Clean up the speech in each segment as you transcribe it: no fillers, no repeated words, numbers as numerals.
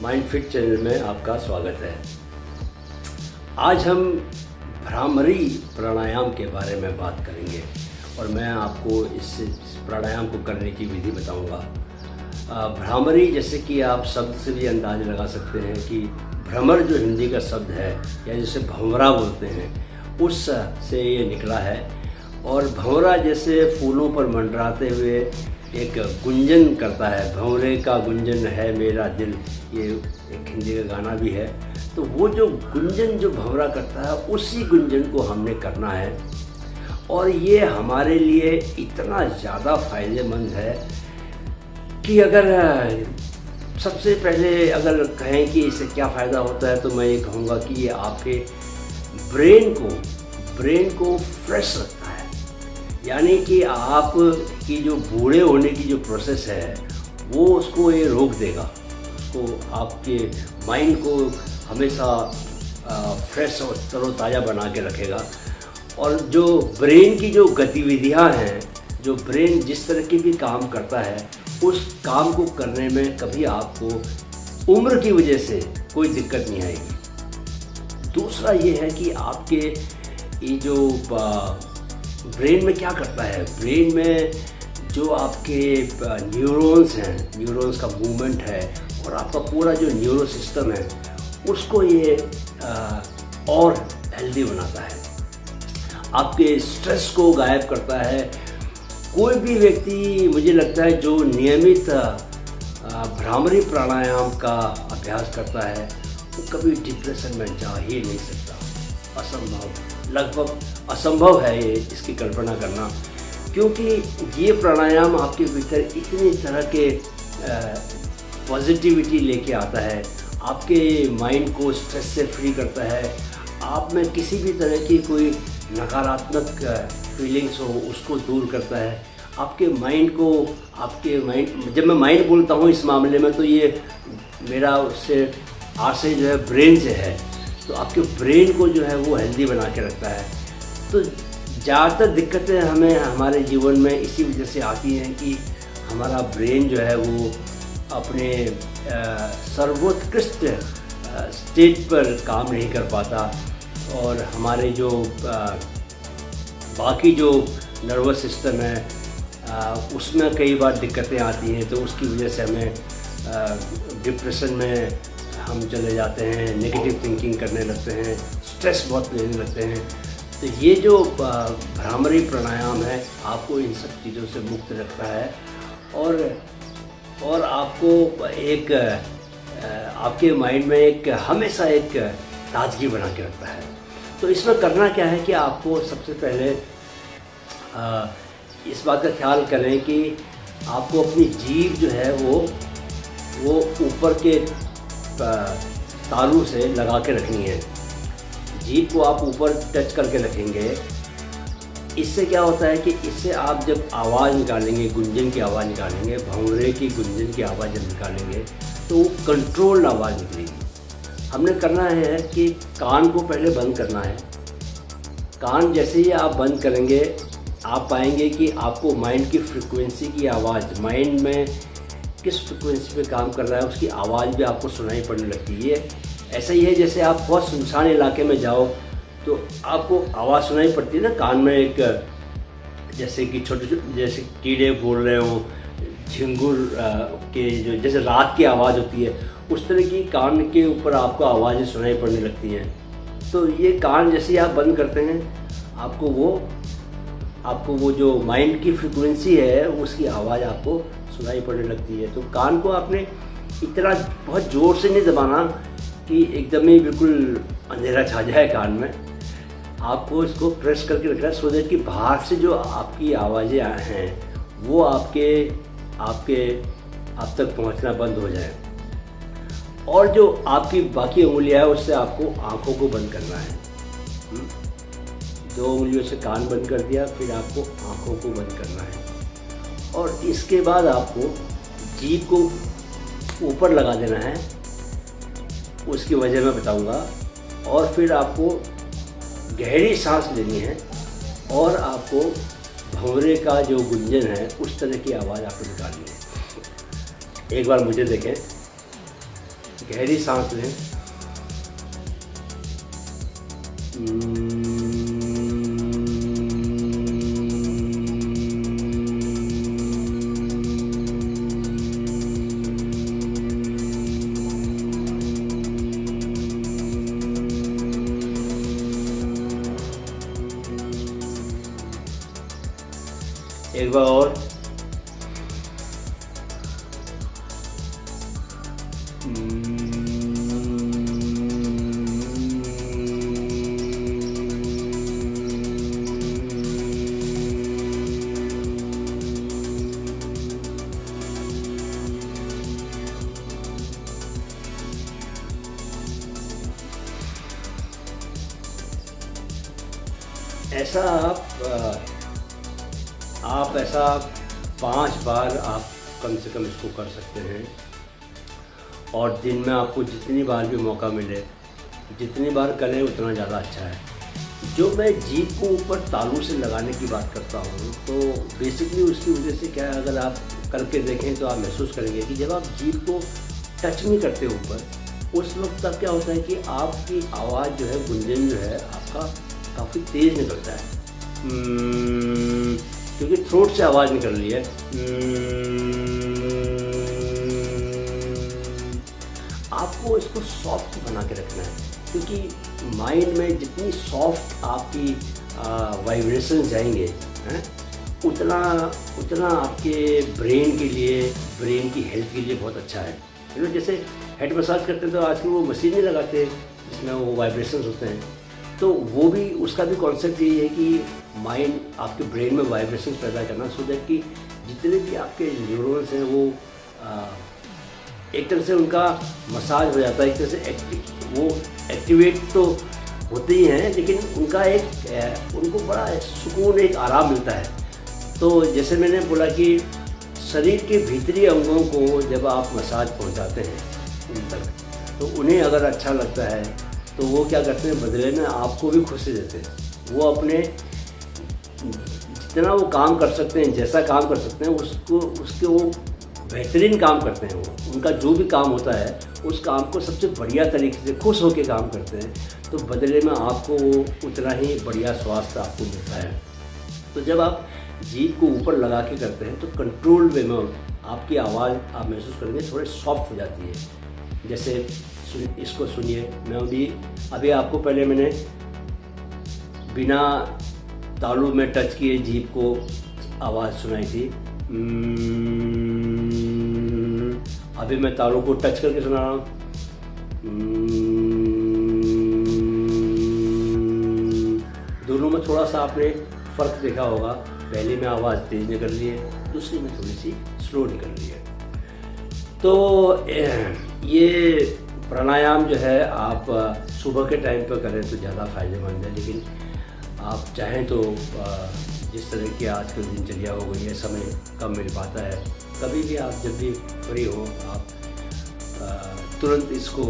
Mind fit channel में आपका स्वागत है। आज हम भ्रामरी प्राणायाम के बारे में बात करेंगे और मैं आपको इस प्राणायाम को करने की विधि बताऊंगा। भ्रामरी, जैसे कि आप शब्द से भी अंदाज़ा लगा सकते हैं कि भ्रमर जो हिंदी का शब्द है या जिसे भंवरा बोलते हैं, उस से ये निकला है। और भंवरा जैसे फूलों पर मंडराते हुए एक गुंजन करता है, भंवरे का गुंजन है मेरा दिल, ये एक हिंदी का गाना भी है। तो वो जो गुंजन जो भंवरा करता है, उसी गुंजन को हमने करना है। और ये हमारे लिए इतना ज़्यादा फ़ायदेमंद है कि अगर सबसे पहले अगर कहें कि इससे क्या फ़ायदा होता है, तो मैं ये कहूँगा कि ये आपके ब्रेन को फ्रेश रखता है। यानी कि आप की जो बूढ़े होने की जो प्रोसेस है, वो उसको ये रोक देगा। उसको आपके माइंड को हमेशा फ्रेश और तरोताज़ा बना के रखेगा। और जो ब्रेन की जो गतिविधियां हैं, जो ब्रेन जिस तरह की भी काम करता है, उस काम को करने में कभी आपको उम्र की वजह से कोई दिक्कत नहीं आएगी। दूसरा ये है कि आपके ये जो ब्रेन में क्या करता है, ब्रेन में जो आपके न्यूरॉन्स हैं, न्यूरॉन्स का मूवमेंट है और आपका पूरा जो न्यूरो सिस्टम है, उसको ये और हेल्दी बनाता है। आपके स्ट्रेस को गायब करता है। कोई भी व्यक्ति, मुझे लगता है, जो नियमित भ्रामरी प्राणायाम का अभ्यास करता है, वो कभी डिप्रेशन में जा ही नहीं सकता। असंभव, लगभग असंभव है ये इसकी कल्पना करना, क्योंकि ये प्राणायाम आपके भीतर इतनी तरह के पॉजिटिविटी लेके आता है, आपके माइंड को स्ट्रेस से फ्री करता है, आप में किसी भी तरह की कोई नकारात्मक फीलिंग्स हो उसको दूर करता है, आपके माइंड, जब मैं माइंड बोलता हूँ इस मामले में, तो ये मेरा उससे आशय जो है ब्रेन से है। तो आपके ब्रेन को जो है वो हेल्दी बना के रखता है। तो ज़्यादातर दिक्कतें हमें हमारे जीवन में इसी वजह से आती हैं कि हमारा ब्रेन जो है वो अपने सर्वोत्कृष्ट स्टेट पर काम नहीं कर पाता और हमारे जो बाकी जो नर्वस सिस्टम है उसमें कई बार दिक्कतें आती हैं। तो उसकी वजह से हमें डिप्रेशन में हम चले जाते हैं, नेगेटिव थिंकिंग करने लगते हैं, स्ट्रेस बहुत लेने लगते हैं। तो ये जो भ्रामरी प्राणायाम है, आपको इन सब चीज़ों से मुक्त रखता है और आपको एक आपके माइंड में एक हमेशा एक ताजगी बना के रखता है। तो इसमें करना क्या है कि आपको सबसे पहले इस बात का ख्याल करें कि आपको अपनी जीभ जो है वो ऊपर के तालू से लगा के रखनी है। जीभ को आप ऊपर टच करके रखेंगे। इससे क्या होता है कि इससे आप जब आवाज़ निकालेंगे, गुंजन की आवाज़ निकालेंगे, भंवरे की गुंजन की आवाज़ जब निकालेंगे, तो वो कंट्रोल्ड आवाज़ निकलेगी। हमने करना है कि कान को पहले बंद करना है। कान जैसे ही आप बंद करेंगे, आप पाएंगे कि आपको माइंड की फ्रिक्वेंसी की आवाज़, माइंड में किस फ्रिक्वेंसी पे काम कर रहा है, उसकी आवाज़ भी आपको सुनाई पड़ने लगती है। ऐसा ही है जैसे आप बहुत सुनसान इलाके में जाओ तो आपको आवाज़ सुनाई पड़ती है ना, कान में एक जैसे कि छोटे जैसे कीड़े बोल रहे हों, झिंगुर के जो जैसे रात की आवाज़ होती है, उस तरह की कान के ऊपर आपको आवाज़ें सुनाई पड़ने लगती हैं। तो ये कान जैसे ही आप बंद करते हैं, आपको वो जो माइंड की फ्रिक्वेंसी है उसकी आवाज़ आपको सुनाई पड़ने लगती है। तो कान को आपने इतना बहुत ज़ोर से नहीं दबाना कि एकदम ही बिल्कुल अंधेरा छा जाए कान में। आपको इसको प्रेस करके रखना है, सो दैट कि बाहर से जो आपकी आवाज़ें हैं वो आप तक पहुंचना बंद हो जाए। और जो आपकी बाकी उंगलियां हैं, उससे आपको आँखों को बंद करना है। 2 उंगलियों से कान बंद कर दिया, फिर आपको आँखों को बंद करना है। और इसके बाद आपको जीभ को ऊपर लगा देना है, उसकी वजह मैं बताऊंगा। और फिर आपको गहरी सांस लेनी है और आपको भंवरे का जो गुंजन है उस तरह की आवाज़ आपको निकालनी है। एक बार मुझे देखें। गहरी सांस लें। एक बार और। ऐसा आप ऐसा 5 बार आप कम से कम इसको कर सकते हैं। और दिन में आपको जितनी बार भी मौका मिले, जितनी बार करें उतना ज़्यादा अच्छा है। जो मैं जीभ को ऊपर तालू से लगाने की बात करता हूँ, तो बेसिकली उसकी वजह से क्या है, अगर आप करके देखें तो आप महसूस करेंगे कि जब आप जीभ को टच नहीं करते ऊपर, उस वक्त तक क्या होता है कि आपकी आवाज़ जो है, गुंजन जो है आपका काफ़ी तेज़ निकलता है, क्योंकि थ्रोट से आवाज़ निकल रही है। आपको इसको सॉफ्ट बना के रखना है, क्योंकि माइंड में जितनी सॉफ्ट आपकी वाइब्रेशन जाएंगे हैं, उतना आपके ब्रेन के लिए, ब्रेन की हेल्थ के लिए बहुत अच्छा है। जैसे हेड मसाज करते हैं तो आजकल वो मशीन नहीं लगाते जिसमें वो वाइब्रेशंस होते हैं, तो वो भी, उसका भी कॉन्सेप्ट यही है कि माइंड, आपके ब्रेन में वाइब्रेशंस पैदा करना, सो दैट कि जितने भी आपके न्यूरॉन्स हैं वो एक तरह से उनका मसाज हो जाता है, एक तरह से वो एक्टिवेट तो होते ही हैं, लेकिन उनका उनको बड़ा सुकून, एक आराम मिलता है। तो जैसे मैंने बोला कि शरीर के भीतरी अंगों को जब आप मसाज पहुंचाते हैं उन तक, तो उन्हें अगर अच्छा लगता है तो वो क्या करते हैं, बदले में आपको भी खुशी देते हैं। वो अपने जितना वो काम कर सकते हैं, जैसा काम कर सकते हैं, उसके वो बेहतरीन काम करते हैं। वो उनका जो भी काम होता है उस काम को सबसे बढ़िया तरीके से खुश होकर काम करते हैं, तो बदले में आपको उतना ही बढ़िया स्वास्थ्य आपको मिलता है। तो जब आप जीभ को ऊपर लगा के करते हैं तो कंट्रोल वे में आपकी आवाज़ आप महसूस करेंगे थोड़ी सॉफ्ट हो जाती है। जैसे इसको सुनिए, मैं अभी आपको पहले मैंने बिना तालू में टच किए जीभ को आवाज़ सुनाई थी। अभी मैं तालू को टच करके सुना रहा हूँ। दोनों में थोड़ा सा आपने फ़र्क देखा होगा, पहले में आवाज़ तेज़ निकल रही है, दूसरी में थोड़ी सी स्लो निकल रही है। तो ये प्राणायाम जो है आप सुबह के टाइम पर करें तो ज़्यादा फ़ायदेमंद है, लेकिन आप चाहें तो जिस तरह की आजकल दिनचर्या हो गई है, समय कम मिल पाता है, कभी भी आप जब भी फ्री हो आप तुरंत इसको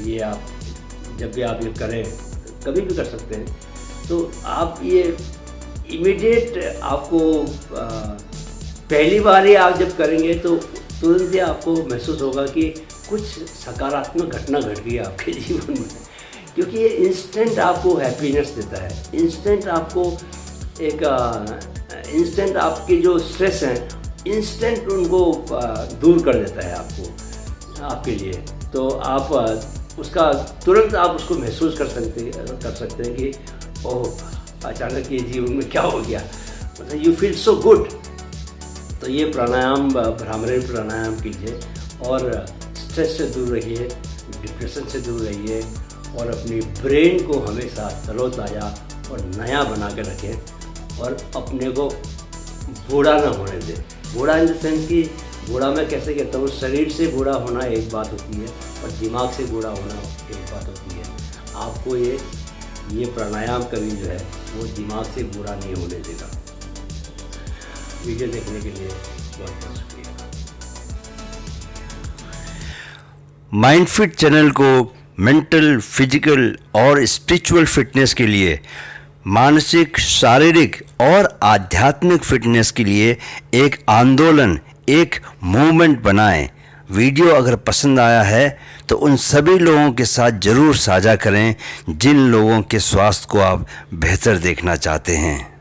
ये आप जब भी आप ये करें, कभी भी कर सकते हैं। तो आप ये इमीडिएट आपको पहली बार ही आप जब करेंगे तो तुरंत ही आपको महसूस होगा कि कुछ सकारात्मक घटना घट गई आपके जीवन में, क्योंकि ये इंस्टेंट आपको हैप्पीनेस देता है, इंस्टेंट आपको इंस्टेंट आपके जो स्ट्रेस हैं, इंस्टेंट उनको दूर कर देता है आपके लिए। तो आप उसका तुरंत आप उसको महसूस कर सकते हैं कि ओह अचानक ये जीवन में क्या हो गया, मतलब यू फील सो गुड। तो ये प्राणायाम, भ्रामरी प्राणायाम कीजिए और स्ट्रेस से दूर रहिए, डिप्रेशन से दूर रहिए और अपनी ब्रेन को हमेशा तरोताज़ा और नया बना के रखें और अपने को बूढ़ा ना होने दें। बूढ़ा इन द सेंस कि बूढ़ा मैं कैसे कहता हूँ, शरीर से बूढ़ा होना एक बात होती है और दिमाग से बूढ़ा होना एक बात होती है। आपको ये प्राणायाम कभी जो है वो दिमाग से बूढ़ा नहीं होने देगा। वीडियो देखने के लिए बहुत बहुत शुक्रिया। माइंडफिट चैनल को मेंटल, फिजिकल और स्पिरिचुअल फिटनेस के लिए, मानसिक, शारीरिक और आध्यात्मिक फिटनेस के लिए एक आंदोलन, एक मूवमेंट बनाएं। वीडियो अगर पसंद आया है तो उन सभी लोगों के साथ ज़रूर साझा करें जिन लोगों के स्वास्थ्य को आप बेहतर देखना चाहते हैं।